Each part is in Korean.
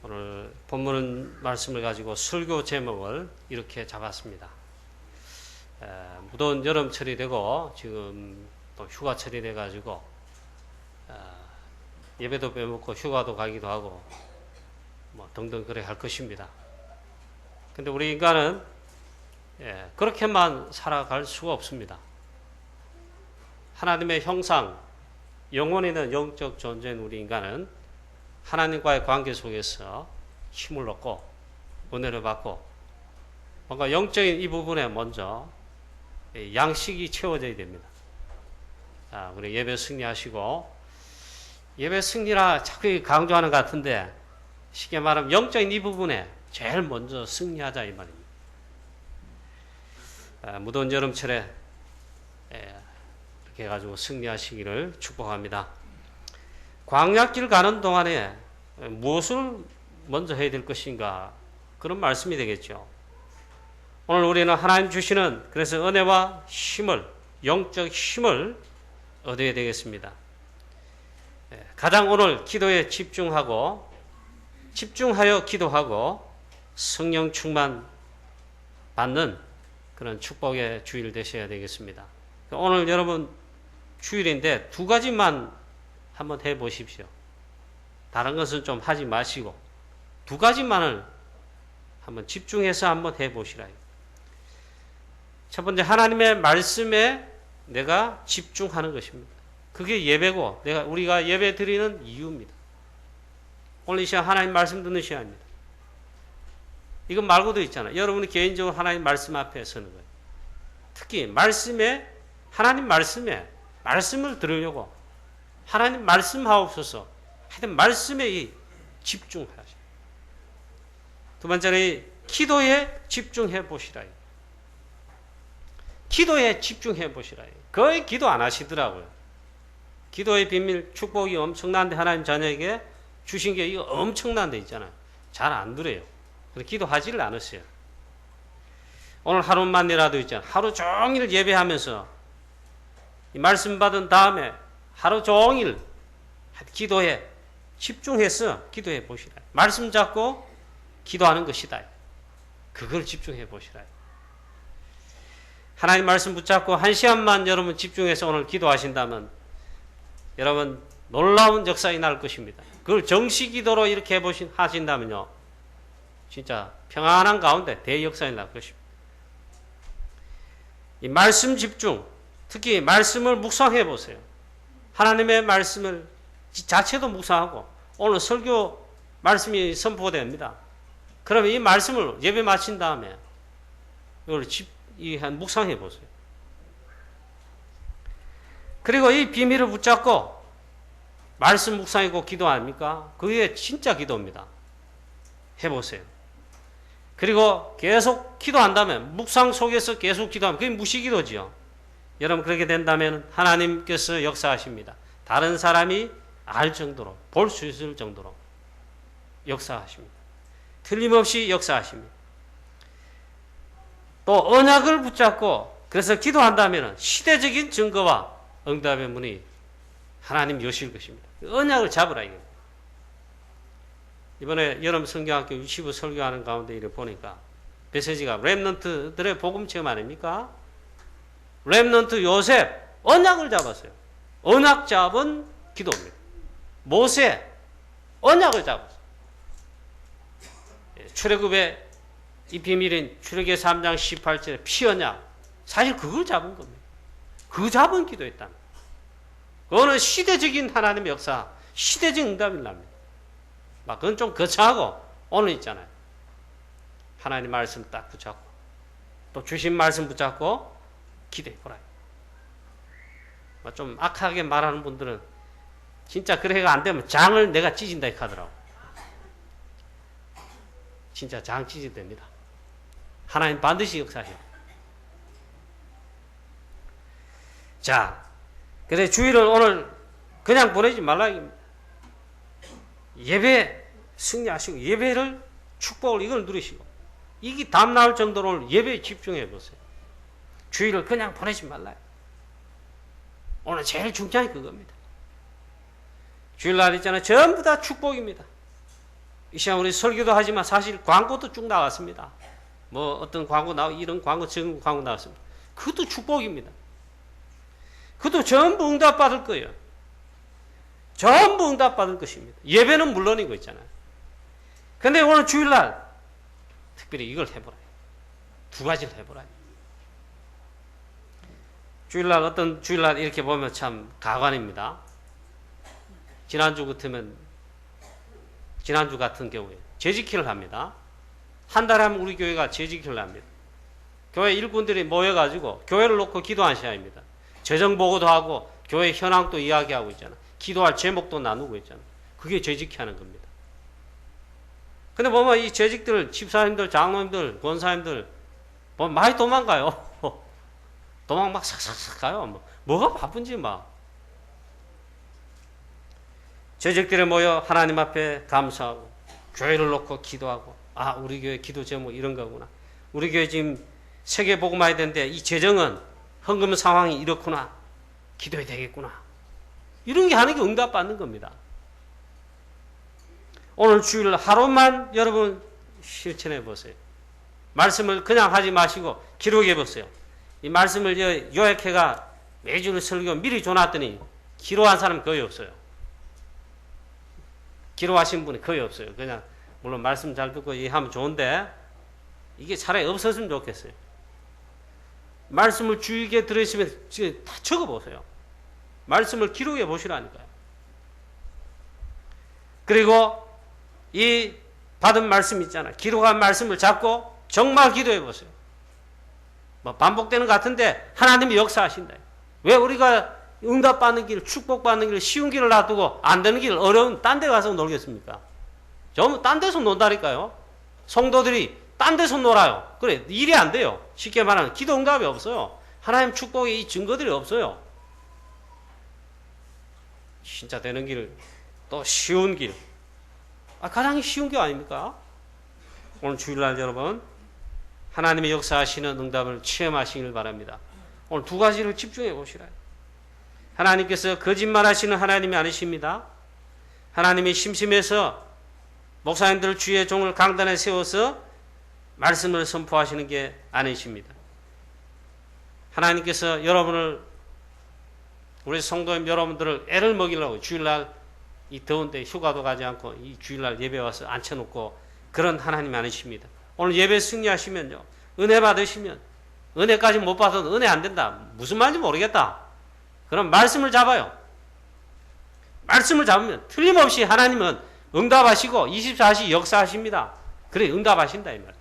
오늘 본문 말씀을 가지고 설교 제목을 이렇게 잡았습니다. 무더운 여름철이 되고 지금 또 휴가철이 돼가지고 예배도 빼먹고 휴가도 가기도 하고 뭐 등등 그래 할 것입니다. 근데 우리 인간은 그렇게만 살아갈 수가 없습니다. 하나님의 형상, 영원히 있는 영적 존재인 우리 인간은 하나님과의 관계 속에서 힘을 얻고 은혜를 받고 뭔가 영적인 이 부분에 먼저 양식이 채워져야 됩니다. 우리 예배 승리하시고, 예배 승리라 자꾸 강조하는 것 같은데 쉽게 말하면 영적인 이 부분에 제일 먼저 승리하자 이 말입니다. 무더운 여름철에 이렇게 해가지고 승리하시기를 축복합니다. 광야길 가는 동안에 무엇을 먼저 해야 될 것인가, 그런 말씀이 되겠죠. 오늘 우리는 하나님 주시는 그래서 은혜와 힘을, 영적 힘을 얻어야 되겠습니다. 가장 오늘 기도에 집중하여 기도하고 성령 충만 받는 그런 축복의 주일 되셔야 되겠습니다. 오늘 여러분 주일인데 두 가지만 한번 해보십시오. 다른 것은 좀 하지 마시고 두 가지만을 한번 집중해서 한번 해보시라. 첫 번째, 하나님의 말씀에 내가 집중하는 것입니다. 그게 예배고 우리가 예배 드리는 이유입니다. 오늘 이 시간 하나님 말씀 듣는 시간입니다. 이건 말고도 있잖아요. 여러분이 개인적으로 하나님 말씀 앞에 서는 거예요. 특히 하나님 말씀을 들으려고 하나님 말씀하옵소서. 하여튼 말씀에 집중하시라. 두 번째는 기도에 집중해 보시라. 기도에 집중해 보시라. 거의 기도 안 하시더라고요. 기도의 비밀, 축복이 엄청난데 하나님 자녀에게 주신 게 이거 엄청난 데 있잖아요. 잘 안 들어요. 그래서 기도하지를 않으세요. 오늘 하루만이라도 있잖아요. 하루 종일 예배하면서 이 말씀 받은 다음에 하루 종일 기도에 집중해서 기도해 보시라. 말씀 잡고 기도하는 것이다. 그걸 집중해 보시라. 하나님 말씀 붙잡고 1시간만 여러분 집중해서 오늘 기도하신다면 여러분 놀라운 역사가 날 것입니다. 그걸 정시 기도로 이렇게 하신다면요, 진짜 평안한 가운데 대역사가 날 것입니다. 이 말씀 집중, 특히 말씀을 묵상해 보세요. 하나님의 말씀을 자체도 묵상하고 오늘 설교 말씀이 선포됩니다. 그러면 이 말씀을 예배 마친 다음에 이걸 묵상해 보세요. 그리고 이 비밀을 붙잡고 말씀 묵상이고 기도 아닙니까? 그게 진짜 기도입니다. 해보세요. 그리고 계속 기도한다면, 묵상 속에서 계속 기도하면 그게 무시기도지요. 여러분 그렇게 된다면 하나님께서 역사하십니다. 다른 사람이 알 정도로, 볼 수 있을 정도로 역사하십니다. 틀림없이 역사하십니다. 또 언약을 붙잡고 그래서 기도한다면 시대적인 증거와 응답의 문이 하나님 여실 것입니다. 언약을 잡으라 이겁니다. 이번에 여름 성경학교 유치부 설교하는 가운데 이렇게 보니까 메시지가 렘넌트들의 복음 체험 아닙니까? 렘넌트 요셉 언약을 잡았어요. 언약 잡은 기도입니다. 모세 언약을 잡았어요. 출애굽의 이 비밀인 출애굽기 3장 18절에 피언약, 사실 그걸 잡은 겁니다. 그 잡은 기도였답니다. 그거는 시대적인 하나님의 역사, 시대적 응답이랍니다. 막 그건 좀 거창하고 오늘 있잖아요. 하나님 말씀 딱 붙잡고 또 주신 말씀 붙잡고 기도해보라. 좀 악하게 말하는 분들은 진짜 그래가 안 되면 장을 내가 찢은다 이렇게 하더라고. 진짜 장 찢어야 됩니다. 하나님 반드시 역사해요. 자, 그래서 주일을 오늘 그냥 보내지 말라. 예배 승리하시고 예배를 축복을 이걸 누리시고 이게 담나올 정도로 예배에 집중해 보세요. 주일을 그냥 보내지 말라. 오늘 제일 중요한 게 그겁니다. 주일날 있잖아요. 전부 다 축복입니다. 이 시간 우리 설교도 하지만 사실 광고도 쭉 나왔습니다. 뭐 어떤 광고 이런 광고 저런 광고 나왔습니다. 그것도 축복입니다. 그것도 전부 응답받을 거예요. 전부 응답받을 것입니다. 예배는 물론이고 있잖아요. 근데 오늘 주일날 특별히 이걸 해보라. 두 가지를 해보라. 주일날 어떤 주일날 이렇게 보면 참 가관입니다. 지난주 같은 경우에 재직회를 합니다. 한 달에 하면 우리 교회가 재직회를 합니다. 교회 일꾼들이 모여가지고 교회를 놓고 기도하는 시간입니다. 재정보고도 하고 교회 현황도 이야기하고 있잖아. 기도할 제목도 나누고 있잖아. 그게 재직회 하는 겁니다. 근데 보면 이 재직들, 집사님들, 장로님들, 권사님들 보면 많이 도망가요. 도망 막 삭삭삭 가요. 뭐가 바쁜지 막. 재직들이 모여 하나님 앞에 감사하고 교회를 놓고 기도하고 우리 교회 기도 제목 이런 거구나. 우리 교회 지금 세계 복음화해야 되는데 이 재정은 헌금 상황이 이렇구나. 기도해야 되겠구나. 이런 게 하는 게 응답받는 겁니다. 오늘 주일 하루만 여러분 실천해 보세요. 말씀을 그냥 하지 마시고 기록해 보세요. 이 말씀을 요약해가 매주 설교 미리 줘놨더니 기록한 사람 거의 없어요. 기록하신 분이 거의 없어요. 그냥 물론 말씀 잘 듣고 이해하면 좋은데 이게 차라리 없었으면 좋겠어요. 말씀을 주의 깊게 들으시면 다 적어보세요. 말씀을 기록해 보시라니까요. 그리고 이 받은 말씀 있잖아요. 기록한 말씀을 잡고 정말 기도해 보세요. 뭐 반복되는 것 같은데 하나님이 역사하신다. 왜 우리가 응답받는 길, 축복받는 길, 쉬운 길을 놔두고 안 되는 길, 어려운 딴 데 가서 놀겠습니까? 전부 딴 데서 논다니까요. 성도들이 딴 데서 놀아요. 그래, 일이 안 돼요. 쉽게 말하면 기도 응답이 없어요. 하나님 축복의 이 증거들이 없어요. 진짜 되는 길, 또 쉬운 길. 가장 쉬운 게 아닙니까? 오늘 주일날 여러분, 하나님의 역사하시는 응답을 체험하시길 바랍니다. 오늘 두 가지를 집중해 보시라. 하나님께서 거짓말하시는 하나님이 아니십니다. 하나님이 심심해서 목사님들 주의 종을 강단에 세워서 말씀을 선포하시는 게 아니십니다. 하나님께서 여러분을, 우리 성도님 여러분들을 애를 먹이려고 주일날 이 더운데 휴가도 가지 않고 이 주일날 예배 와서 앉혀놓고 그런 하나님이 아니십니다. 오늘 예배 승리하시면요, 은혜 받으시면, 은혜까지 못 받아도 은혜 안 된다. 무슨 말인지 모르겠다. 그럼 말씀을 잡아요. 말씀을 잡으면 틀림없이 하나님은 응답하시고 24시 역사하십니다. 그래, 응답하신다 이 말.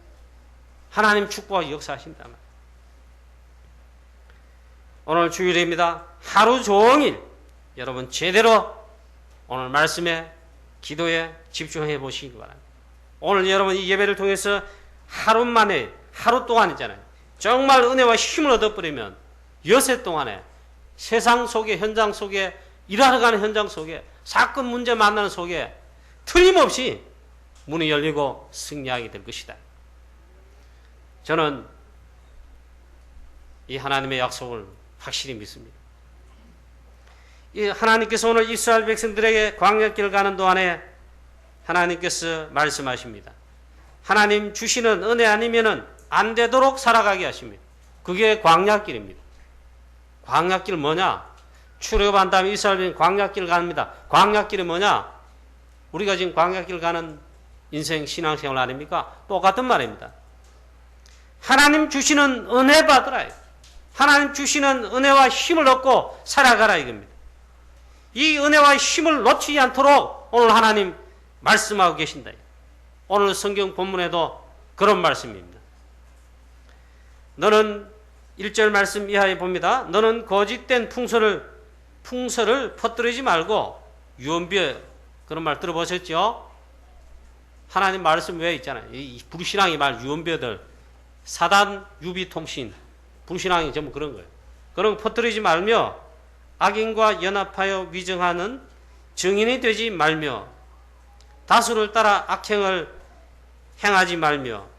하나님 축복하고 역사하신다 말. 오늘 주일입니다. 하루 종일 여러분 제대로 오늘 말씀에, 기도에 집중해 보시기 바랍니다. 오늘 여러분 이 예배를 통해서 하루 만에, 하루 동안이잖아요. 정말 은혜와 힘을 얻어버리면 여세 동안에 세상 속에, 현장 속에, 일하러 가는 현장 속에, 사건 문제 만나는 속에 틀림없이 문이 열리고 승리하게 될 것이다. 저는 이 하나님의 약속을 확실히 믿습니다. 이 하나님께서 오늘 이스라엘 백성들에게 광야길 가는 동안에 하나님께서 말씀하십니다. 하나님 주시는 은혜 아니면은 안 되도록 살아가게 하십니다. 그게 광야길입니다. 광야길 뭐냐? 출애굽한 다음에 이스라엘은 광야길 갑니다. 광야길이 뭐냐? 우리가 지금 광야길 가는 인생 신앙생활 아닙니까? 똑같은 말입니다. 하나님 주시는 은혜 받으라. 하나님 주시는 은혜와 힘을 얻고 살아가라 이겁니다. 이 은혜와 힘을 놓치지 않도록 오늘 하나님 말씀하고 계신다. 오늘 성경 본문에도 그런 말씀입니다. 너는 1절 말씀 이하에 봅니다. 너는 거짓된 풍설을 퍼뜨리지 말고 유언비어, 그런 말 들어보셨죠? 하나님 말씀 외에 있잖아요. 이 불신앙이 말 유언비어들, 사단 유비통신, 불신앙이 전부 그런 거예요. 그런 거 퍼뜨리지 말며 악인과 연합하여 위정하는 증인이 되지 말며 다수를 따라 악행을 행하지 말며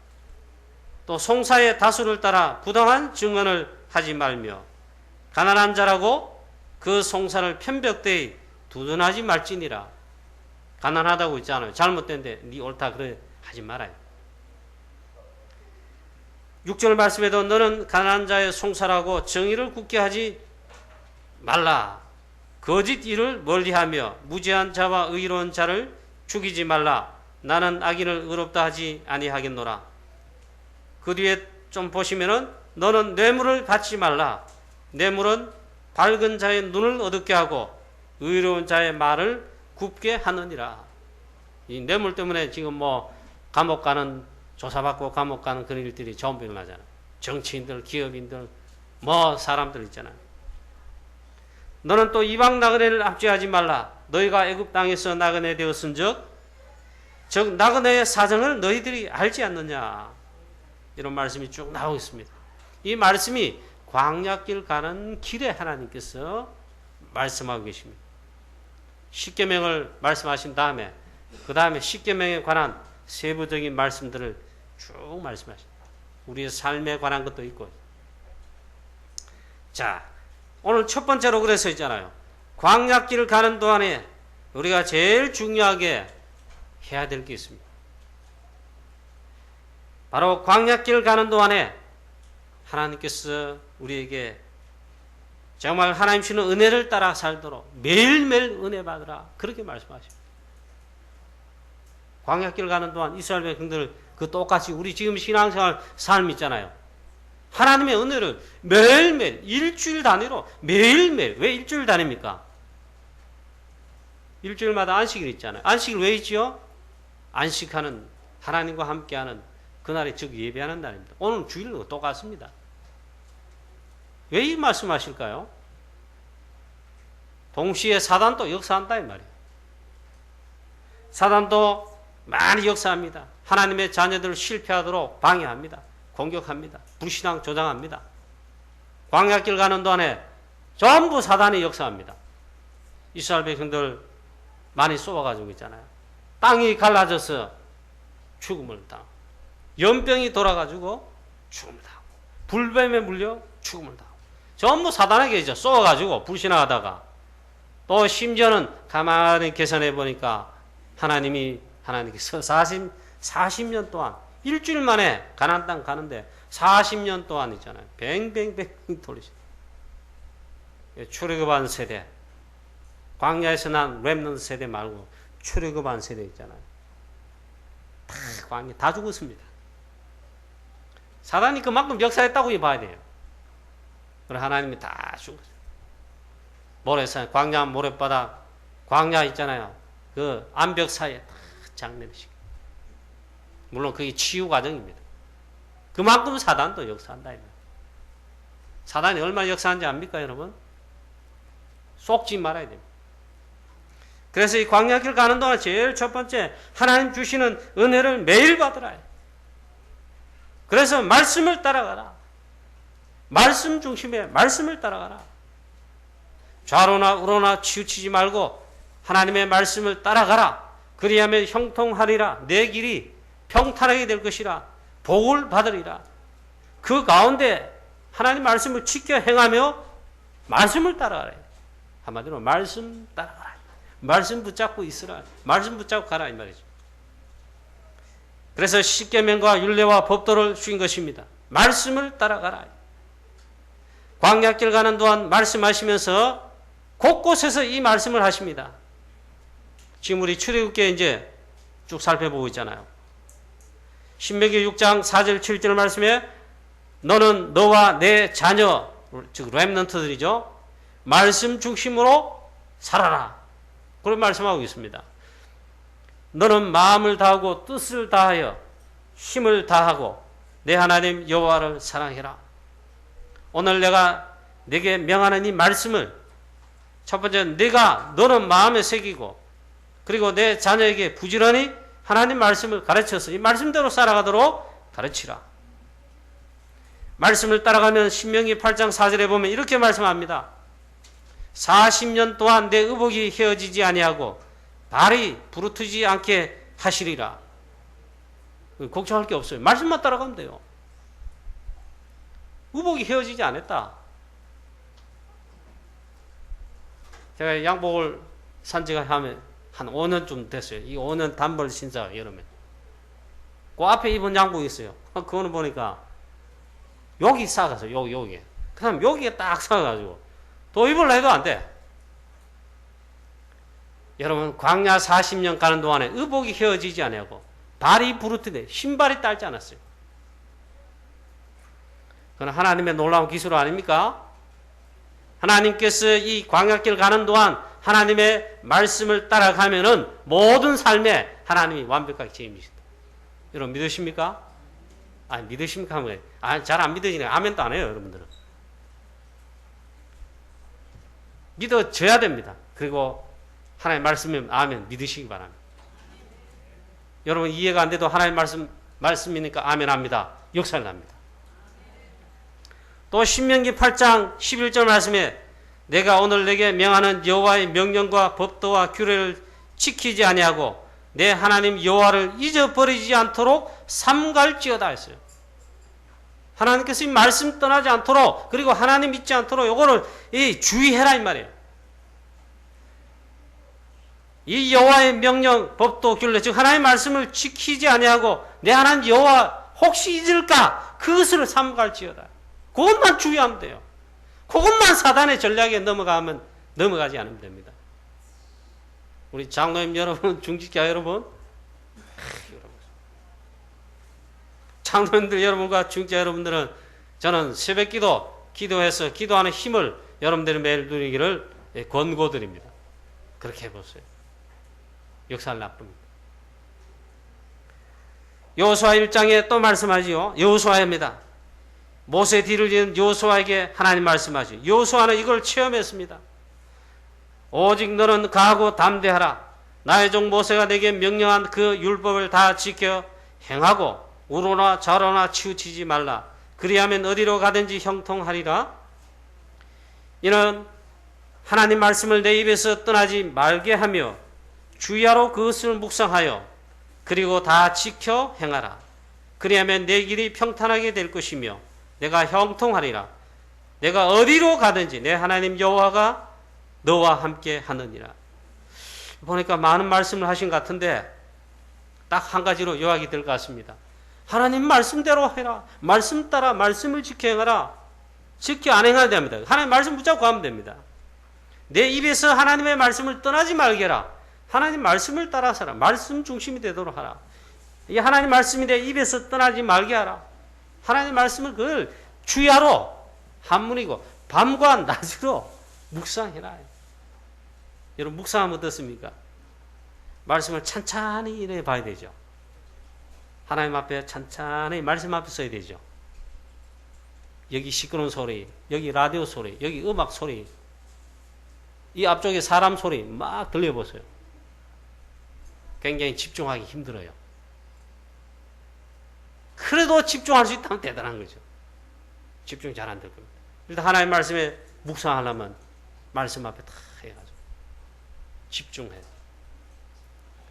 또 송사의 다수를 따라 부당한 증언을 하지 말며 가난한 자라고 그 송사를 편벽되이 두둔하지 말지니라. 가난하다고 있잖아요. 잘못된데 네 옳다 그래 하지 말아요. 6절 말씀에도 너는 가난한 자의 송사라고 정의를 굳게 하지 말라. 거짓 일을 멀리하며 무지한 자와 의로운 자를 죽이지 말라. 나는 악인을 의롭다 하지 아니하겠노라. 그 뒤에 좀 보시면은 너는 뇌물을 받지 말라. 뇌물은 밝은 자의 눈을 어둡게 하고 의로운 자의 말을 굽게 하느니라. 이 뇌물 때문에 지금 뭐 감옥 가는 조사받고 감옥 가는 그런 일들이 전부 일어나잖아요. 정치인들, 기업인들, 뭐 사람들 있잖아요. 너는 또 이방 나그네를 압제하지 말라. 너희가 애굽 땅에서 나그네 되었은즉 즉 나그네의 사정을 너희들이 알지 않느냐. 이런 말씀이 쭉 나오고 있습니다. 이 말씀이 광야길 가는 길에 하나님께서 말씀하고 계십니다. 십계명을 말씀하신 다음에 그 다음에 십계명에 관한 세부적인 말씀들을 쭉 말씀하십니다. 우리의 삶에 관한 것도 있고. 자, 오늘 첫 번째로 그래서 있잖아요. 광야길을 가는 동안에 우리가 제일 중요하게 해야 될 게 있습니다. 바로 광야길을 가는 동안에 하나님께서 우리에게 정말 하나님 주시는 은혜를 따라 살도록 매일매일 은혜 받으라. 그렇게 말씀하십니다. 광야길 가는 동안 이스라엘 백성들 그 똑같이 우리 지금 신앙생활 삶 있잖아요. 하나님의 은혜를 매일매일 일주일 단위로 매일매일. 왜 일주일 단위입니까? 일주일마다 안식일 있잖아요. 안식일 왜 있지요? 안식하는 하나님과 함께하는 그날이 즉 예배하는 날입니다. 오늘 주일로 똑같습니다. 왜 이 말씀하실까요? 동시에 사단도 역사한다 이 말이에요. 사단도 많이 역사합니다. 하나님의 자녀들을 실패하도록 방해합니다. 공격합니다. 불신앙 조장합니다. 광야길 가는 동안에 전부 사단이 역사합니다. 이스라엘 백성들 많이 쏘아가지고 있잖아요. 땅이 갈라져서 죽음을 당하고 연병이 돌아가지고 죽음을 당하고 불뱀에 물려 죽음을 당하고 전부 사단에게 이제 쏘아가지고 불신앙하다가 또 심지어는 가만히 계산해 보니까 하나님께서 40년 동안 일주일 만에 가나안 땅 가는데 40년 동안 있잖아요. 뱅뱅뱅 돌리시죠. 출애굽한 세대, 광야에서 난 렘넌트 세대 말고 출애굽한 세대 있잖아요. 다 광야 다 죽었습니다. 사단이 그만큼 역사했다고 봐야 돼요. 그래서 하나님이 다 죽었어요. 모래산, 광야 모래바닥, 광야 있잖아요. 그 암벽 사이에 다 장례를 시켜요. 물론 그게 치유 과정입니다. 그만큼 사단도 역사한다. 사단이 얼마나 역사하는지 압니까, 여러분? 속지 말아야 됩니다. 그래서 이 광야길 가는 동안 제일 첫 번째 하나님 주시는 은혜를 매일 받으라. 그래서 말씀을 따라가라. 말씀 중심에 말씀을 따라가라. 좌로나 우로나 치우치지 말고 하나님의 말씀을 따라가라. 그리하면 형통하리라. 내 길이 평탄하게 될 것이라. 복을 받으리라. 그 가운데 하나님 말씀을 지켜 행하며 말씀을 따라가라. 한마디로 말씀 따라가라. 말씀 붙잡고 있으라. 말씀 붙잡고 가라 이 말이죠. 그래서 십계명과 율례와 법도를 주신 것입니다. 말씀을 따라가라. 광야길 가는 동안 말씀하시면서 곳곳에서 이 말씀을 하십니다. 지금 우리 출애굽기에 이제 쭉 살펴보고 있잖아요. 신명기 6장 4절 7절 말씀에 너는 너와 내 자녀 즉 렘넌트들이죠. 말씀 중심으로 살아라. 그런 말씀하고 있습니다. 너는 마음을 다하고 뜻을 다하여 힘을 다하고 내 하나님 여호와를 사랑해라. 오늘 내가 네게 명하는 이 말씀을 첫 번째 너는 마음에 새기고 그리고 내 자녀에게 부지런히 하나님 말씀을 가르쳐서 이 말씀대로 살아가도록 가르치라. 말씀을 따라가면 신명기 8장 4절에 보면 이렇게 말씀합니다. 40년 동안 내 의복이 헤어지지 아니하고 발이 부르트지 않게 하시리라. 걱정할 게 없어요. 말씀만 따라가면 돼요. 의복이 헤어지지 않았다. 제가 양복을 산지가 하면 한 5년쯤 됐어요. 이 5년 단벌 신사 여름에. 그 앞에 입은 양복이 있어요. 그거는 보니까 여기 싸가서 여기에. 그 다음 여기에 딱 싸가지고 또 입으려 해도 안 돼. 여러분 광야 40년 가는 동안에 의복이 헤어지지 않고 발이 부르트네 신발이 딸지 않았어요. 그건 하나님의 놀라운 기술 아닙니까? 하나님께서 이 광야길 가는 동안 하나님의 말씀을 따라가면은 모든 삶에 하나님이 완벽하게 책임지신다. 여러분 믿으십니까? 아니 믿으십니까? 하면 잘 안 믿으시네. 아멘도 안 해요, 여러분들은. 믿어져야 됩니다. 그리고 하나님의 말씀이면 아멘 믿으시기 바랍니다. 여러분 이해가 안 돼도 하나님의 말씀이니까 아멘 합니다. 역사를 납니다. 또 신명기 8장 11절 말씀에 내가 오늘 내게 명하는 여호와의 명령과 법도와 규례를 지키지 아니하고 내 하나님 여호와를 잊어버리지 않도록 삼갈지어다 했어요. 하나님께서 이 말씀 떠나지 않도록 그리고 하나님 잊지 않도록 요거를 주의해라 이 말이에요. 이 여호와의 명령, 법도, 규례 즉 하나님의 말씀을 지키지 아니하고 내 하나님 여호와 혹시 잊을까 그것을 삼갈지어다. 그것만 주의하면 돼요. 그것만 사단의 전략에 넘어가지 않으면 됩니다. 우리 장로님 여러분, 중직자 여러분, 장로님들 여러분과 중직자 여러분들은 저는 새벽 기도해서 기도하는 힘을 여러분들이 매일 누리기를 권고드립니다. 그렇게 해보세요. 역사를 나쁩니다. 여호수아 1장에 또 말씀하지요. 여호수아입니다. 모세 뒤를 이은 여호수아에게 하나님 말씀하시죠. 여호수아는 이걸 체험했습니다. 오직 너는 강하고 담대하라. 나의 종 모세가 내게 명령한 그 율법을 다 지켜 행하고 우로나 좌로나 치우치지 말라. 그리하면 어디로 가든지 형통하리라. 이는 하나님 말씀을 내 입에서 떠나지 말게 하며 주야로 그것을 묵상하여 그리고 다 지켜 행하라. 그리하면 내 길이 평탄하게 될 것이며 내가 형통하리라. 내가 어디로 가든지 내 하나님 여호와가 너와 함께 하느니라. 보니까 많은 말씀을 하신 것 같은데 딱 한 가지로 요약이 될 것 같습니다. 하나님 말씀대로 해라. 말씀 따라 말씀을 지켜 행하라. 지켜 안 행해야 됩니다. 하나님 말씀 붙잡고 하면 됩니다. 내 입에서 하나님의 말씀을 떠나지 말게라. 하나님 말씀을 따라서라. 말씀 중심이 되도록 하라. 이 하나님 말씀이 내 입에서 떠나지 말게 하라. 하나님 말씀을 그걸 주야로 한문이고 밤과 낮으로 묵상해라. 여러분 묵상하면 어떻습니까? 말씀을 찬찬히 이래 봐야 되죠. 하나님 앞에 찬찬히 말씀 앞에 서야 되죠. 여기 시끄러운 소리, 여기 라디오 소리, 여기 음악 소리, 이 앞쪽에 사람 소리 막 들려보세요. 굉장히 집중하기 힘들어요. 그래도 집중할 수 있다면 대단한 거죠. 집중 잘 안 될 겁니다. 일단 하나님 말씀에 묵상하려면 말씀 앞에 다 해가지고 집중해.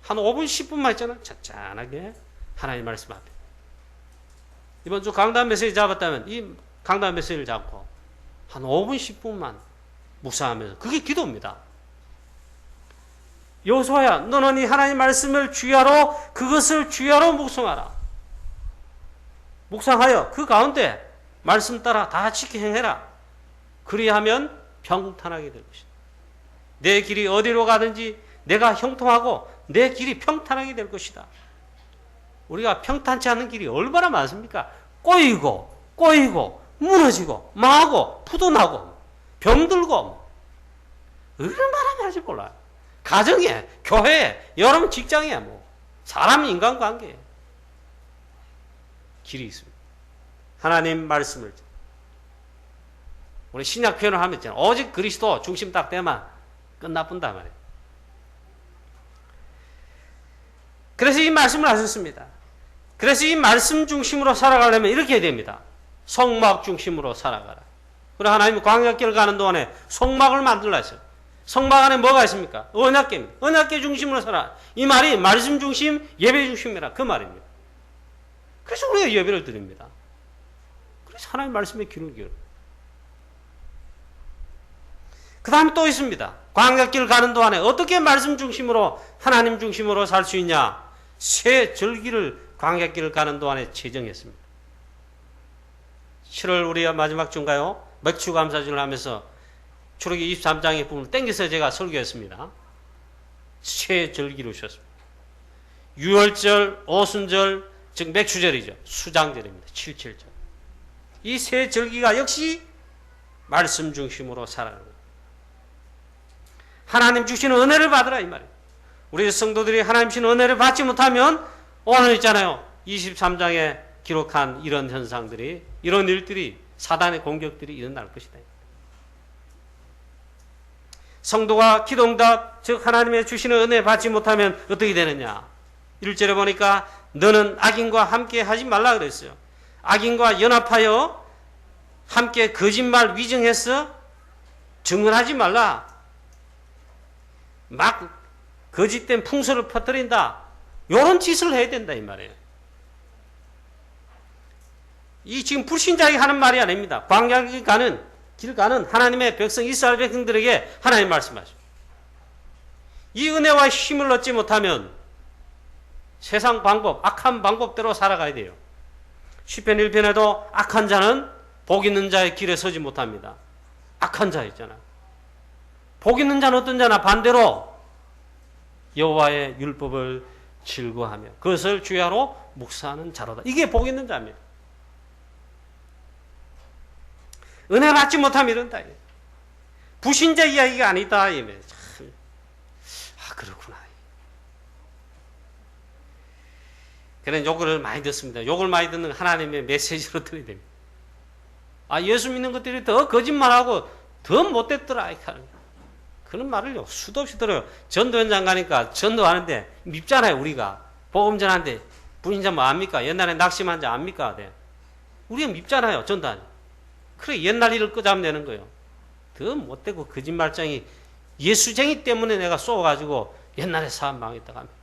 한 5분 10분만 있잖아. 잔잔하게 하나님 말씀 앞에. 이번 주 강단 메시지 잡았다면 이 강단 메시지를 잡고 한 5분 10분만 묵상하면서 그게 기도입니다. 여호수아야 너는 이 하나님 말씀을 주야로 그것을 주야로 묵상하라. 묵상하여 그 가운데 말씀 따라 다 지켜 행해라. 그리하면 평탄하게 될 것이다. 내 길이 어디로 가든지 내가 형통하고 내 길이 평탄하게 될 것이다. 우리가 평탄치 않은 길이 얼마나 많습니까? 꼬이고 무너지고 망하고 부도나고 병들고 얼마나 많은지 몰라요. 가정에 교회에 여러분 직장에 뭐 사람 인간관계에 길이 있습니다. 하나님 말씀을 우리 신약 표현을 하면 있잖아요. 오직 그리스도 중심 딱 되면 끝나뿐다 말이에요. 그래서 이 말씀을 하셨습니다. 그래서 이 말씀 중심으로 살아가려면 이렇게 해야 됩니다. 성막 중심으로 살아가라. 그리고 하나님이 광야길 가는 동안에 성막을 만들라 했어요. 성막 안에 뭐가 있습니까? 언약궤입니다. 언약궤 중심으로 살아. 이 말이 말씀 중심, 예배 중심이라 그 말입니다. 그래서 우리가 예배를 드립니다. 그래서 하나님 말씀에 귀를 기울여요. 그 다음에 또 있습니다. 광야길 가는 동안에 어떻게 말씀 중심으로 하나님 중심으로 살 수 있냐? 새 절기를 광야길을 가는 동안에 제정했습니다. 7월 우리가 마지막 주인가요? 맥주 감사주를 하면서 출애굽기 23장의 부분을 땡겨서 제가 설교했습니다. 새 절기를 주셨습니다. 유월절, 오순절, 즉 맥주절이죠. 수장절입니다. 7.7절. 이 새 절기가 역시 말씀 중심으로 살아가는 거예요. 하나님 주시는 은혜를 받으라 이 말이에요. 우리 성도들이 하나님 주시는 은혜를 받지 못하면 오늘 있잖아요. 23장에 기록한 이런 현상들이, 이런 일들이, 사단의 공격들이 일어날 것이다. 성도가 기도응답, 즉 하나님의 주시는 은혜 받지 못하면 어떻게 되느냐? 1절에 보니까 너는 악인과 함께 하지 말라 그랬어요. 악인과 연합하여 함께 거짓말 위증해서 증언하지 말라. 막 거짓된 풍설을 퍼뜨린다. 이런 짓을 해야 된다 이 말이에요. 이 지금 불신자에게 하는 말이 아닙니다. 광야길 가는 길 가는 하나님의 백성 이스라엘 백성들에게 하나님 말씀하십니다. 이 은혜와 힘을 얻지 못하면 세상 방법, 악한 방법대로 살아가야 돼요. 시편 1편에도 악한 자는 복 있는 자의 길에 서지 못합니다. 악한 자 있잖아요. 복 있는 자는 어떤 자나 반대로 여호와의 율법을 즐거워하며 그것을 주야로 묵상하는 자로다. 이게 복 있는 자입니다. 은혜 받지 못하면 이런다. 부신자 이야기가 아니다. 참, 그렇구나. 그런 욕을 많이 듣습니다. 욕을 많이 듣는 하나님의 메시지로 들어야 됩니다. 예수 믿는 것들이 더 거짓말하고 더 못됐더라. 그런 말을요, 수도 없이 들어요. 전도 현장 가니까 전도하는데 밉잖아요, 우리가. 복음 전하는데 부신자 뭐 압니까? 옛날에 낙심한 자 압니까? 네. 우리가 밉잖아요, 전도하는. 그래, 옛날 일을 끄잡내는 거예요. 더 못되고 거짓말쟁이, 예수쟁이 때문에 내가 쏘아가지고 옛날에 사업 망했다고 합니다.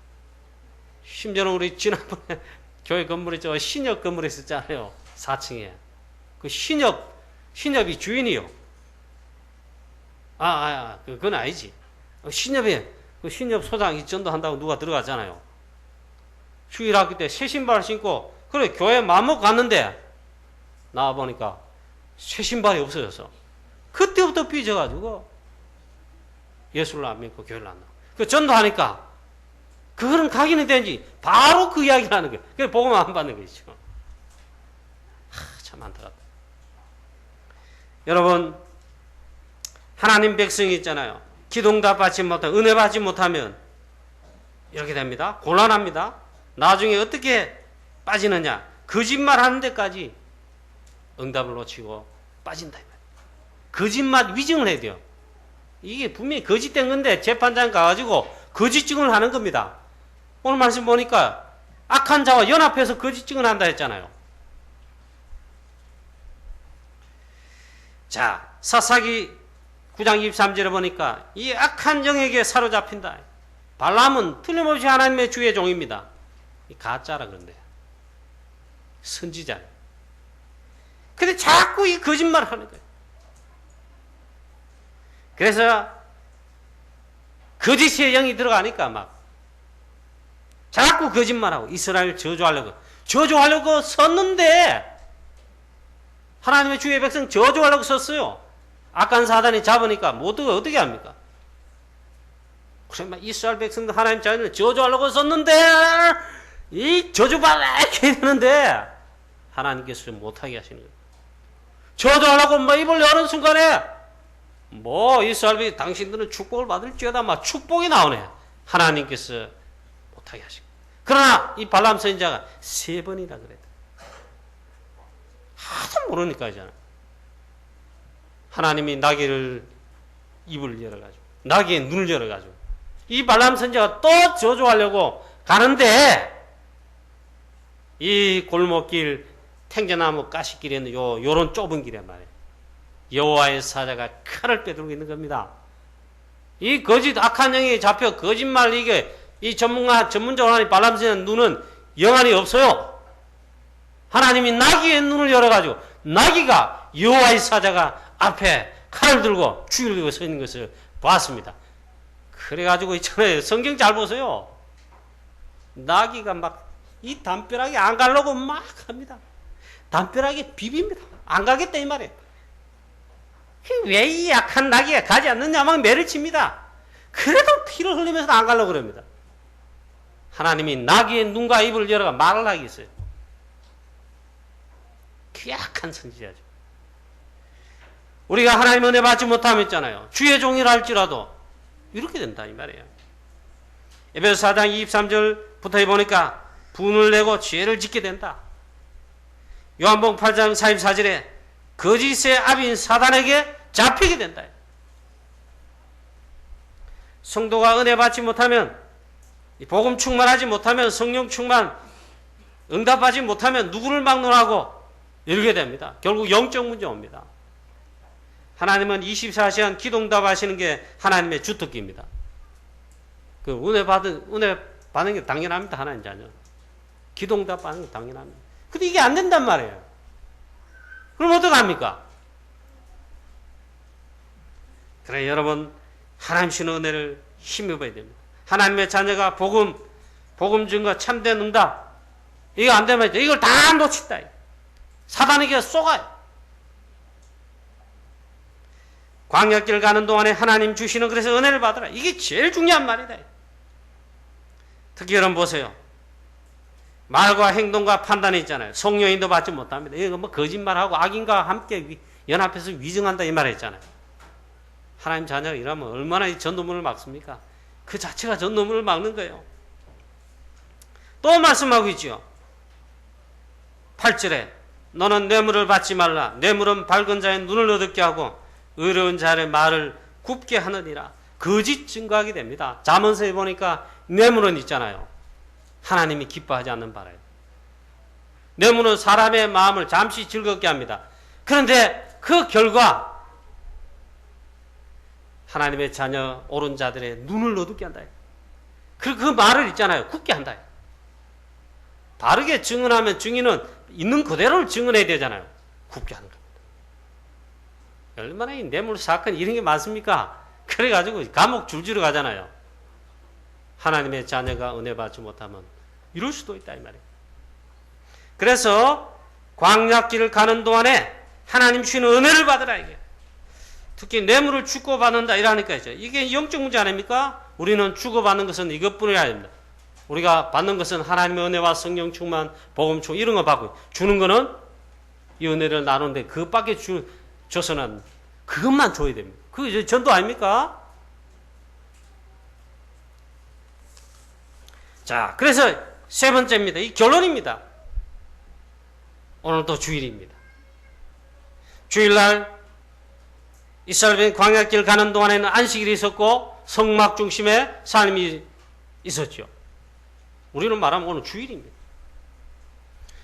심지어는 우리 지난번에 교회 건물에 저 신협 건물에 있었잖아요. 4층에. 그 신협이 주인이요. 그건 아니지. 신협에, 그 신협 소장이 전도한다고 누가 들어가잖아요. 주일학교 때 새 신발 신고, 그래, 교회 마음먹고 갔는데, 나와보니까 새 신발이 없어져서, 그때부터 삐져가지고, 예수를 안 믿고 교회를 안 나와. 그 전도하니까, 그거는 각인이 된지, 바로 그 이야기를 하는 거예요. 그래서 복음 안 받는 거죠. 참 안타깝다. 여러분, 하나님 백성이 있잖아요. 기도응답 받지 못하면, 은혜 받지 못하면 이렇게 됩니다. 곤란합니다. 나중에 어떻게 빠지느냐? 거짓말 하는 데까지 응답을 놓치고 빠진다. 거짓말 위증을 해야 돼요. 이게 분명히 거짓된 건데 재판장 가가지고 거짓 증언을 하는 겁니다. 오늘 말씀 보니까 악한 자와 연합해서 거짓 증언한다 했잖아요. 자, 사사기 9장 23절에 보니까 이 악한 영에게 사로잡힌다. 발람은 틀림없이 하나님의 주의 종입니다. 가짜라 그런데 선지자. 근데 자꾸 이 거짓말을 하는 거예요. 그래서 거짓의 영이 들어가니까 막 자꾸 거짓말하고 이스라엘 저주하려고 썼는데 하나님의 주의 백성 저주하려고 썼어요. 악한 사단이 잡으니까 모두가 어떻게 합니까? 그래, 이스라엘 백성들 하나님 자녀를 저주하려고 썼는데 이 저주받아 이렇게 되는데 하나님께서 못하게 하시는 거예요. 저주하려고 입을 여는 순간에 이스라엘 백성 당신들은 축복을 받을지어다 축복이 나오네. 하나님께서 못하게 하시고. 그러나 이 발람 선지자가 3번이나 그랬다. 하도 모르니까 이잖아. 하나님이 나귀를 입을 열어가지고 나귀의 눈을 열어가지고 이 발람 선지자가 또 저주하려고 가는데 이 골목길 탱자나무 가시길에 있는 요런 좁은 길에 말이에요. 여호와의 사자가 칼을 빼들고 있는 겁니다. 이 거짓 악한 영이 잡혀 거짓말 이 전문적으로 하는 발람 선지자 눈은 영안이 없어요. 하나님이 나귀의 눈을 열어가지고 나귀가 여호와의 사자가 앞에 칼을 들고 죽이려고 서 있는 것을 봤습니다. 그래가지고 있잖아요. 성경 잘 보세요. 나귀가 막 이 담벼락에 안 가려고 막 합니다. 담벼락에 비빕니다. 안 가겠다 이 말이에요. 왜 이 약한 나귀가 가지 않느냐 막 매를 칩니다. 그래도 피를 흘리면서 안 가려고 그럽니다. 하나님이 나귀의 눈과 입을 열어가 말을 하겠어요. 귀약한 선지자죠. 우리가 하나님 은혜 받지 못하면 있잖아요. 주의 종이라 할지라도 이렇게 된다 이 말이에요. 에베소 4장 23절부터 보니까 분을 내고 죄를 짓게 된다. 요한복음 8장 44절에 거짓의 아비인 사단에게 잡히게 된다. 성도가 은혜 받지 못하면, 복음 충만하지 못하면, 성령 충만 응답하지 못하면 누구를 막론하고 이르게 됩니다. 결국 영적 문제 옵니다. 하나님은 24시간 기도 응답하시는 게 하나님의 주특기입니다. 그 은혜 받는 게 당연합니다. 하나님 자녀. 기도 응답하는 게 당연합니다. 근데 이게 안 된단 말이에요. 그럼 어떡합니까? 그래 여러분, 하나님 주시는 은혜를 힘입어야 됩니다. 하나님의 자녀가 복음 증거, 참된 응답 이거 안 되면 이걸 다 놓친다. 사단에게 쏘가요. 광야길 가는 동안에 하나님 주시는 그래서 은혜를 받으라. 이게 제일 중요한 말이다. 특히 여러분 보세요. 말과 행동과 판단이 있잖아요. 성령인도 받지 못합니다. 이거 뭐 거짓말하고 악인과 함께 연합해서 위증한다 이 말 했잖아요. 하나님 자녀가 이러면 얼마나 이 전도문을 막습니까? 그 자체가 전도문을 막는 거예요. 또 말씀하고 있죠. 8절에 너는 뇌물을 받지 말라. 뇌물은 밝은 자의 눈을 어둡게 하고 의로운 자의 말을 굽게 하느니라. 거짓 증거하게 됩니다. 잠언서에 보니까 뇌물은 있잖아요. 하나님이 기뻐하지 않는 바라요. 뇌물은 사람의 마음을 잠시 즐겁게 합니다. 그런데 그 결과 하나님의 자녀 옳은 자들의 눈을 어둡게 한다. 그 말을 있잖아요. 굽게 한다. 바르게 증언하면 증인은 있는 그대로를 증언해야 되잖아요. 굽게 하는 겁니다. 얼마나 이 뇌물 사건 이런 게 많습니까? 그래가지고 감옥 줄지러 가잖아요. 하나님의 자녀가 은혜 받지 못하면 이럴 수도 있다 이 말이에요. 그래서 광야길을 가는 동안에 하나님 주시는 은혜를 받으라 이게. 특히 뇌물을 주고받는다 이러니까 이게 영적 문제 아닙니까? 우리는 주고받는 것은 이것뿐이야 됩니다. 우리가 받는 것은 하나님의 은혜와 성령 충만, 복음 충만 이런 거 받고 주는 거는 이 은혜를 나누는데 그것밖에 줘서는 그것만 줘야 됩니다. 그게 전도 아닙니까? 자, 그래서 세 번째입니다. 이 결론입니다. 오늘도 주일입니다. 주일날 이스라엘 광야길 가는 동안에는 안식일이 있었고 성막 중심의 삶이 있었죠. 우리는 말하면 오늘 주일입니다.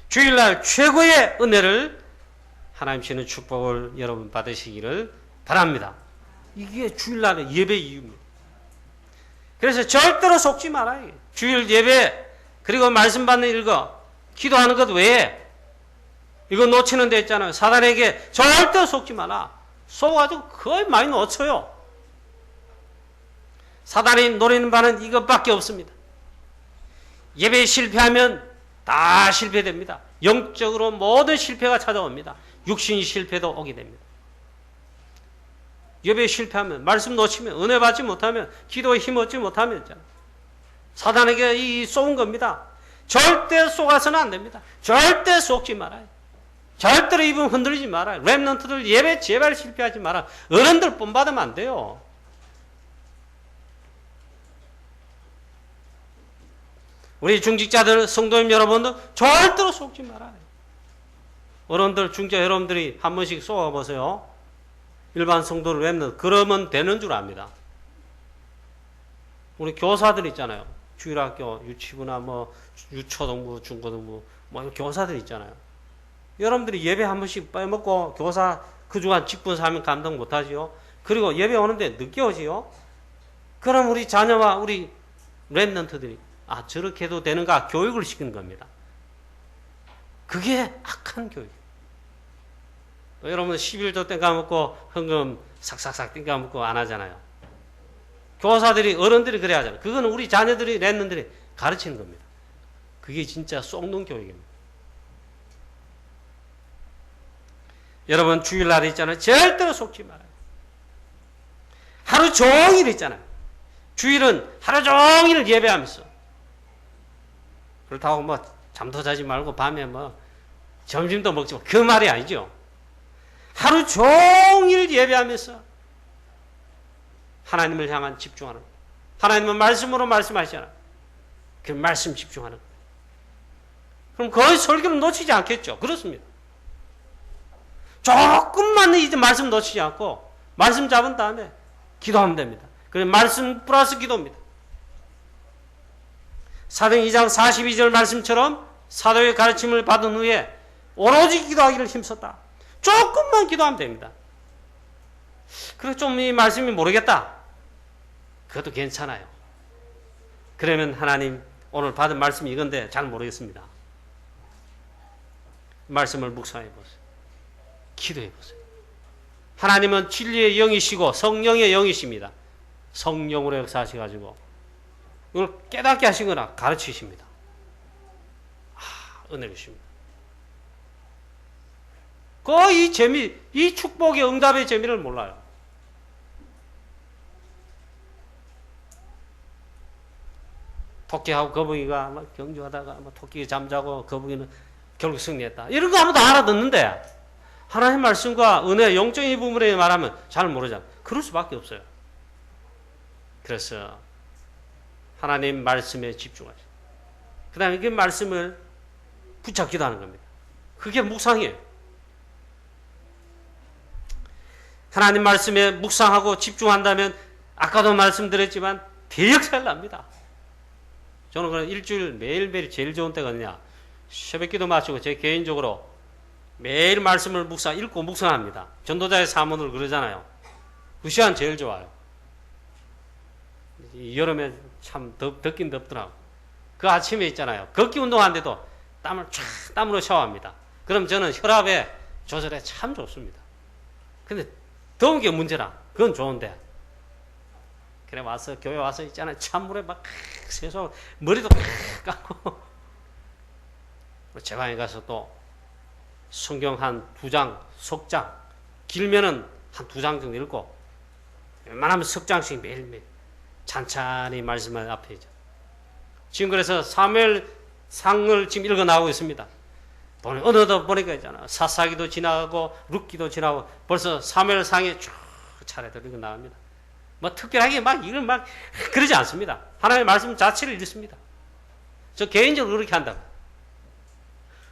주일날 최고의 은혜를 하나님 주시는 축복을 여러분 받으시기를 바랍니다. 이게 주일날의 예배 이유입니다. 그래서 절대로 속지 말아요. 주일 예배 그리고 말씀 받는 일거 기도하는 것 외에 이거 놓치는 데 있잖아요. 사단에게 절대로 속지 마라. 속아가지고 거의 많이 놓쳐요. 사단이 노리는 바는 이것밖에 없습니다. 예배에 실패하면 다 실패됩니다. 영적으로 모든 실패가 찾아옵니다. 육신이 실패도 오게 됩니다. 예배에 실패하면, 말씀 놓치면, 은혜 받지 못하면, 기도에 힘 얻지 못하면 있잖아요. 사단에게 이 쏘은 겁니다. 절대 쏘아서는 안 됩니다. 절대 쏘지 말아요. 절대로 입은 흔들리지 말아요. 렘넌트들 예배 제발 실패하지 마라. 어른들 본받으면 안 돼요. 우리 중직자들, 성도님 여러분들 절대로 속지 말아요. 어른들, 중직자 여러분들이 한 번씩 쏘아보세요. 일반 성도를 렘넌트 그러면 되는 줄 압니다. 우리 교사들 있잖아요. 주일학교, 유치부나 뭐 유초등부, 중고등부 뭐 교사들 있잖아요. 여러분들이 예배 한 번씩 빼먹고 교사 그 주간 직분 사명 감당 못하지요. 그리고 예배 오는데 늦게 오지요. 그럼 우리 자녀와 우리 렘넌트들이 아 저렇게 해도 되는가 교육을 시키는 겁니다. 그게 악한 교육. 또 여러분 11조 땡 까먹고 헌금 삭삭삭 땡 까먹고 안 하잖아요. 교사들이, 어른들이 그래야 하잖아요. 그건 우리 자녀들이, 랩런들이 가르치는 겁니다. 그게 진짜 쏙는 교육입니다. 여러분, 주일날 있잖아요. 절대로 속지 말아요. 하루 종일 있잖아요. 주일은 하루 종일 예배하면서. 그렇다고 뭐 잠도 자지 말고 밤에 뭐 점심도 먹지 마. 그 말이 아니죠. 하루 종일 예배하면서 하나님을 향한 집중하는 거예요. 하나님은 말씀으로 말씀하시잖아요. 그 말씀 집중하는 거예요. 그럼 거의 설교를 놓치지 않겠죠. 그렇습니다. 조금만 이제 말씀 놓치지 않고 말씀 잡은 다음에 기도하면 됩니다. 그래서 말씀 플러스 기도입니다. 사도행 2장 42절 말씀처럼 사도의 가르침을 받은 후에 오로지 기도하기를 힘썼다. 조금만 기도하면 됩니다. 그래서 좀 이 말씀이 모르겠다. 그것도 괜찮아요. 그러면 하나님 오늘 받은 말씀이 이건데 잘 모르겠습니다. 말씀을 묵상해 보세요. 기도해 보세요. 하나님은 진리의 영이시고 성령의 영이십니다. 성령으로 역사하셔가지고 이걸 깨닫게 하시거나 가르치십니다. 은혜를 주십니다. 이 재미, 이 축복의 응답의 재미를 몰라요. 토끼하고 거북이가 막 경주하다가 토끼가 잠자고 거북이는 결국 승리했다. 이런 거 아무도 알아듣는데 하나님의 말씀과 은혜, 영적인 부분에 말하면 잘 모르잖아요. 그럴 수밖에 없어요. 그래서 하나님 말씀에 집중하죠. 그 다음에 그 말씀을 붙잡기도 하는 겁니다. 그게 묵상이에요. 하나님 말씀에 묵상하고 집중한다면 아까도 말씀드렸지만 대역사를 납니다. 저는 그런 일주일 매일매일 제일 좋은 때가 어느냐, 새벽기도 마치고 제 개인적으로 매일 말씀을 읽고 묵상합니다. 전도자의 사문을 그러잖아요. 그 시간 제일 좋아요. 이 여름에 참 덥긴 덥더라고. 그 아침에 있잖아요. 걷기 운동하는데도 땀으로 샤워합니다. 그럼 저는 혈압에 조절에 참 좋습니다. 근데 더운 게 문제라. 그건 좋은데. 그래 와서 교회 와서 있잖아요. 찬물에 막 세수 머리도 깎고 제 방에 가서 또 성경 한 2장, 석장, 길면은 한 2장 정도 읽고 웬만하면 석장씩 매일매일 찬찬히 말씀을 앞에 있죠. 지금 그래서 사무엘상을 지금 읽어 나오고 있습니다. 어느덧 보니까 있잖아. 사사기도 지나가고 룻기도 지나가고 벌써 사무엘상에 쭉 차례대로 읽어 나옵니다. 뭐 특별하게 막 그러지 않습니다. 하나님의 말씀 자체를 읽습니다. 저 개인적으로 그렇게 한다고.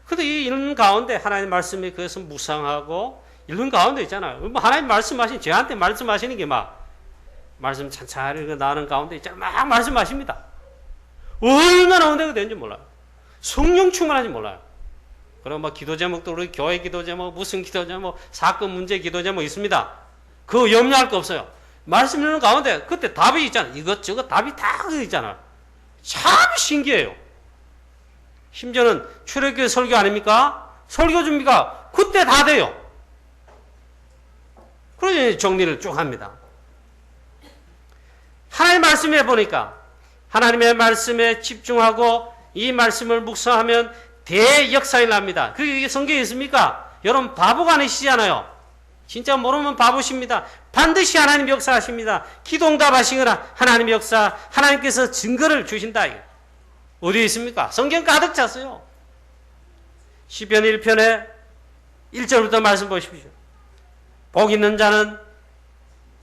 근데 이 읽는 가운데 하나님 말씀에 그래서 묵상하고 읽는 가운데 있잖아요. 하나님 저한테 말씀하시는 게 말씀 찬찬히 읽어 나오는 가운데 있잖아요. 막 말씀하십니다. 얼마나 은혜가 되는지 몰라요. 성령 충만한지 몰라요. 그리고 기도 제목도 우리 교회 기도 제목, 무슨 기도 제목, 사건 문제 기도 제목 있습니다. 그거 염려할 거 없어요. 말씀 읽는 가운데 그때 답이 있잖아요. 이것저것 답이 다 있잖아요. 참 신기해요. 심지어는 출애굽기 설교 아닙니까? 설교 준비가 그때 다 돼요. 그러니 정리를 쭉 합니다. 하나님의 말씀에 보니까 하나님의 말씀에 집중하고 이 말씀을 묵상하면 대역사가 납니다. 그게 성경에 있습니까? 여러분 바보가 아니시잖아요. 진짜 모르면 바보십니다. 반드시 하나님 역사하십니다. 기도응답 하시거나 하나님 역사, 하나님께서 증거를 주신다. 어디에 있습니까? 성경 가득 찼어요. 시편 1편에 1절부터 말씀 보십시오. 복 있는 자는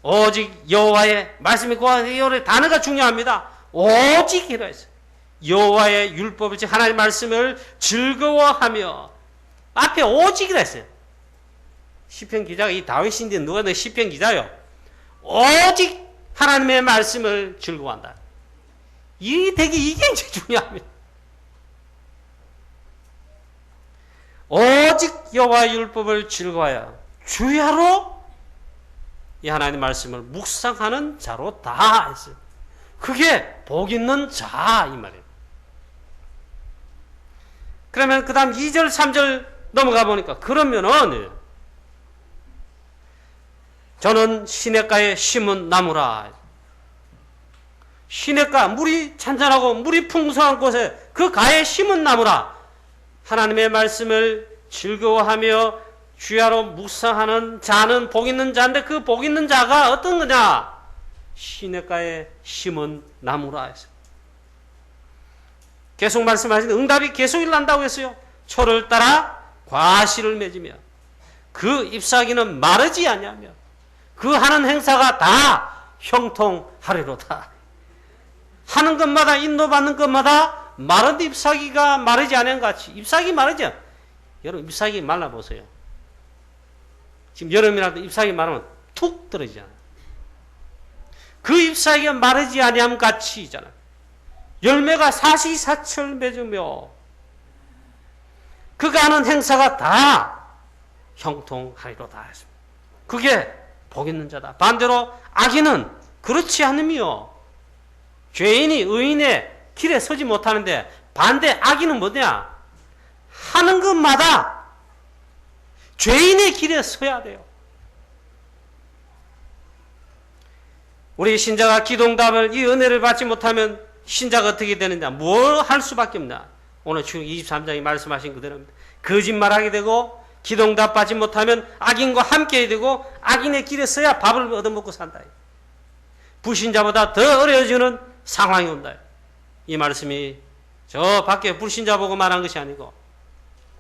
오직 여호와의 말씀이 이 단어가 중요합니다. 오직이라 했어요. 여호와의 율법을 즉 하나님의 말씀을 즐거워하며 앞에 오직이라 했어요. 시편 기자가 이 다윗인데 누가 내 시편 기자요. 오직 하나님의 말씀을 즐거워한다. 이게 이제 중요합니다. 오직 여호와의 율법을 즐거워하여 주야로 이 하나님의 말씀을 묵상하는 자로다 했어요. 그게 복 있는 자 이 말이에요. 그러면 그 다음 2절 3절 넘어가 보니까 그러면은 저는 시냇가에 심은 나무라. 시냇가 물이 잔잔하고 물이 풍성한 곳에 그 가에 심은 나무라. 하나님의 말씀을 즐거워하며 주야로 묵상하는 자는 복 있는 자인데 그 복 있는 자가 어떤 거냐? 시냇가에 심은 나무라 했어요. 계속 말씀하시는데 응답이 계속 일어난다고 했어요. 초를 따라 과실을 맺으며 그 잎사귀는 마르지 아니하며 그 하는 행사가 다 형통하리로다. 하는 것마다 인도받는 것마다 마른 잎사귀가 마르지 않은 같이 잎사귀 마르죠. 여러분 잎사귀 말라보세요. 지금 여름이라도 잎사귀 마르면 툭 떨어지잖아요. 그 잎사귀가 마르지 아니함 같이 있잖아요. 열매가 사시사철 맺으며 그가 하는 행사가 다 형통하리로다 했습니다. 그게 복 있는 자다. 반대로 악인은 그렇지 않으며 죄인이 의인의 길에 서지 못하는데 반대 악인은 뭐냐? 하는 것마다 죄인의 길에 서야 돼요. 우리 신자가 기도응답을 이 은혜를 받지 못하면 신자가 어떻게 되느냐? 뭘 할 수밖에 없냐? 오늘 주역 23장이 말씀하신 그대로입니다. 거짓말하게 되고 기도응답 받지 못하면 악인과 함께 되고 악인의 길에 서야 밥을 얻어먹고 산다. 불신자보다 더 어려워지는 상황이 온다. 이 말씀이 저 밖에 불신자 보고 말한 것이 아니고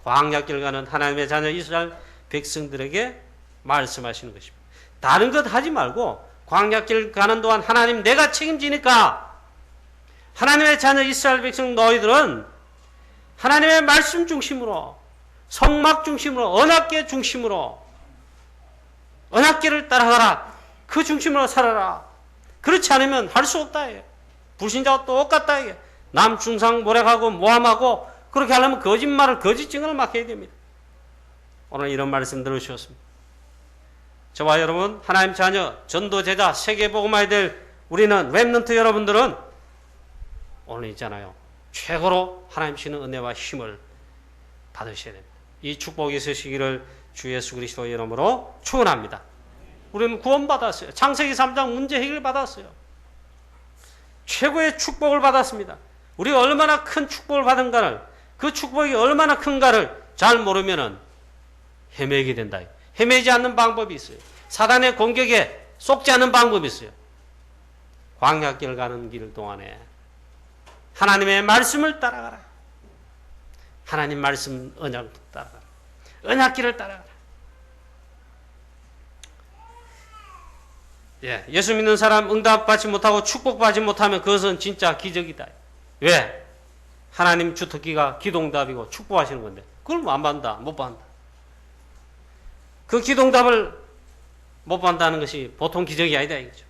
광야길 가는 하나님의 자녀 이스라엘 백성들에게 말씀하시는 것입니다. 다른 것 하지 말고 광야길 가는 동안 하나님 내가 책임지니까 하나님의 자녀 이스라엘 백성 너희들은 하나님의 말씀 중심으로 성막 중심으로 언약궤 중심으로 언약궤를 따라가라. 그 중심으로 살아라. 그렇지 않으면 할 수 없다. 불신자와 똑같다. 남 중상 모략하고 모함하고 그렇게 하려면 거짓말을 거짓 증언을 막 해야 됩니다. 오늘 이런 말씀 들으셨습니다. 저와 여러분 하나님 자녀 전도 제자 세계복음화에 될 우리는 렘넌트 여러분들은 오늘 있잖아요. 최고로 하나님 주시는 은혜와 힘을 받으셔야 됩니다. 이 축복이 있으시기를 주 예수 그리스도의 이름으로 축원합니다. 우리는 구원받았어요. 창세기 3장 문제 해결 받았어요. 최고의 축복을 받았습니다. 우리가 얼마나 큰 축복을 받은가를 그 축복이 얼마나 큰가를 잘 모르면은 헤매게 된다. 헤매지 않는 방법이 있어요. 사단의 공격에 속지 않는 방법이 있어요. 광야길 가는 길 동안에 하나님의 말씀을 따라가라. 하나님 말씀 언약을 따라가라. 언약길을 따라가라. 예수 믿는 사람 응답받지 못하고 축복받지 못하면 그것은 진짜 기적이다. 왜? 하나님 주특기가 기도응답이고 축복하시는 건데 그걸 안 받는다. 못 받는다. 그 기도응답을 못 받는다는 것이 보통 기적이 아니다 이거죠.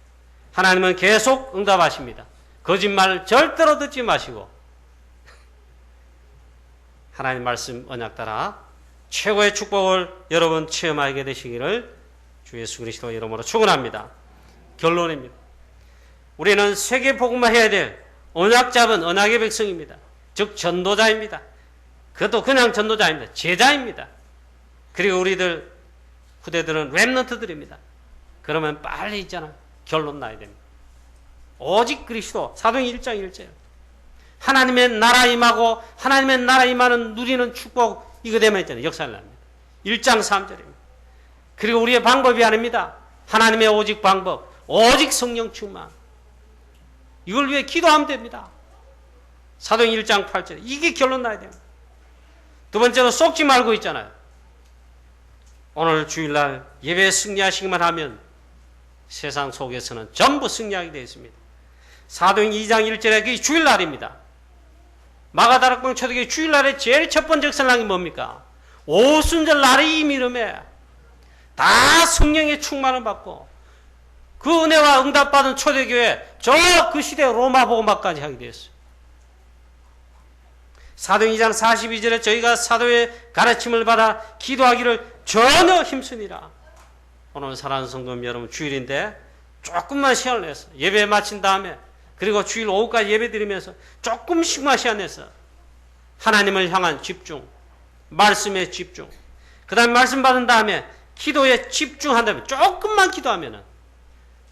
하나님은 계속 응답하십니다. 거짓말 절대로 듣지 마시고 하나님 말씀 언약 따라 최고의 축복을 여러분 체험하게 되시기를 주 예수 그리스도 이름으로 축원합니다. 결론입니다. 우리는 세계 복음화 해야 될 언약 잡은 언약의 백성입니다. 즉 전도자입니다. 그것도 그냥 전도자입니다. 제자입니다. 그리고 우리들 후대들은 렘넌트들입니다. 그러면 빨리 있잖아. 결론 나야 됩니다. 오직 그리스도 사도행 1장 1절 하나님의 나라 임하고 하나님의 나라 임하는 누리는 축복 이거 되면 있잖아요. 역사를 납니다. 1장 3절입니다. 그리고 우리의 방법이 아닙니다. 하나님의 오직 방법 오직 성령 충만 이걸 위해 기도하면 됩니다. 사도행 1장 8절 이게 결론 나야 됩니다. 두 번째로 속지 말고 있잖아요. 오늘 주일날 예배 승리하시기만 하면 세상 속에서는 전부 승리하게 되어 있습니다. 사도행 2장 1절에 그게 주일날입니다. 마가다락방 초대교회 주일날에 제일 첫 번째 역사랑이 뭡니까? 오순절 날의 이 이름에 다 성령의 충만을 받고 그 은혜와 응답받은 초대교회 저 그 시대 로마 복음화까지 하게 되었어요. 사도행 2장 42절에 저희가 사도의 가르침을 받아 기도하기를 전혀 힘쓰니라. 오늘 사랑하는 성도님 여러분 주일인데 조금만 시간을 내서 예배 마친 다음에 그리고 주일 오후까지 예배 드리면서 조금씩만 시간 내서 하나님을 향한 집중, 말씀에 집중, 그 다음에 말씀 받은 다음에 기도에 집중한다면 조금만 기도하면은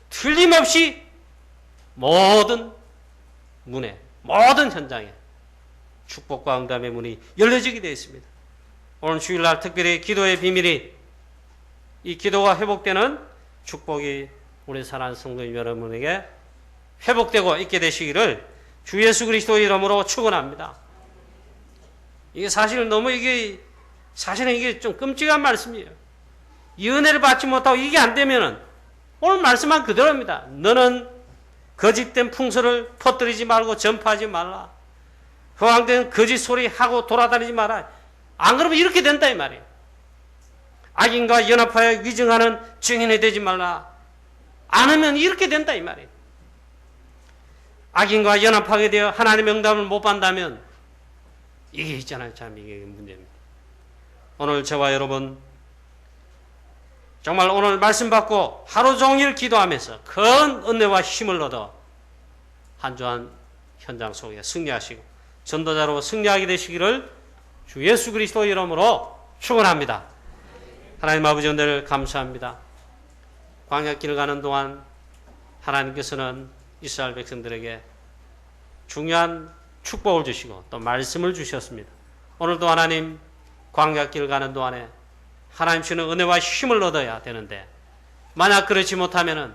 틀림없이 모든 문에, 모든 현장에 축복과 응답의 문이 열려지게 되어 있습니다. 오늘 주일날 특별히 기도의 비밀이, 이 기도가 회복되는 축복이 우리 사랑하는 성도 여러분에게 회복되고 있게 되시기를 주 예수 그리스도의 이름으로 축원합니다. 이게 사실은 사실은 이게 좀 끔찍한 말씀이에요. 이 은혜를 받지 못하고 이게 안 되면은 오늘 말씀한 그대로입니다. 너는 거짓된 풍설을 퍼뜨리지 말고 전파하지 말라. 허황된 거짓 소리 하고 돌아다니지 마라. 안 그러면 이렇게 된다 이 말이에요. 악인과 연합하여 위증하는 증인이 되지 말라. 안 하면 이렇게 된다 이 말이에요. 악인과 연합하게 되어 하나님의 응답을 못 받는다면 이게 있잖아요. 참 이게 문제입니다. 오늘 저와 여러분 정말 오늘 말씀 받고 하루 종일 기도하면서 큰 은혜와 힘을 얻어 한 주 한 현장 속에 승리하시고 전도자로 승리하게 되시기를 주 예수 그리스도 이름으로 축원합니다. 하나님 아버지 은혜를 감사합니다. 광야길을 가는 동안 하나님께서는 이스라엘 백성들에게 중요한 축복을 주시고 또 말씀을 주셨습니다. 오늘도 하나님 광야길을 가는 동안에 하나님 주는 은혜와 힘을 얻어야 되는데 만약 그렇지 못하면은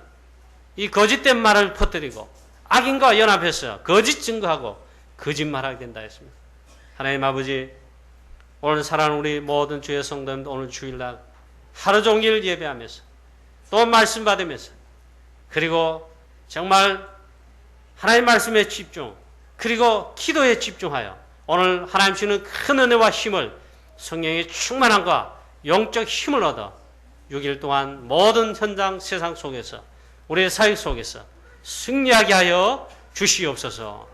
이 거짓된 말을 퍼뜨리고 악인과 연합해서 거짓 증거하고 거짓말하게 된다 했습니다. 하나님 아버지 오늘 사랑하는 우리 모든 주의 성도님들 오늘 주일날 하루 종일 예배하면서 또 말씀 받으면서 그리고 정말 하나님 말씀에 집중 그리고 기도에 집중하여 오늘 하나님 주는 큰 은혜와 힘을 성령의 충만함과 영적 힘을 얻어 6일 동안 모든 현장 세상 속에서 우리의 사역 속에서 승리하게 하여 주시옵소서.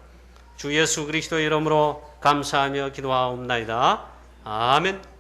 주 예수 그리스도의 이름으로 감사하며 기도하옵나이다. 아멘.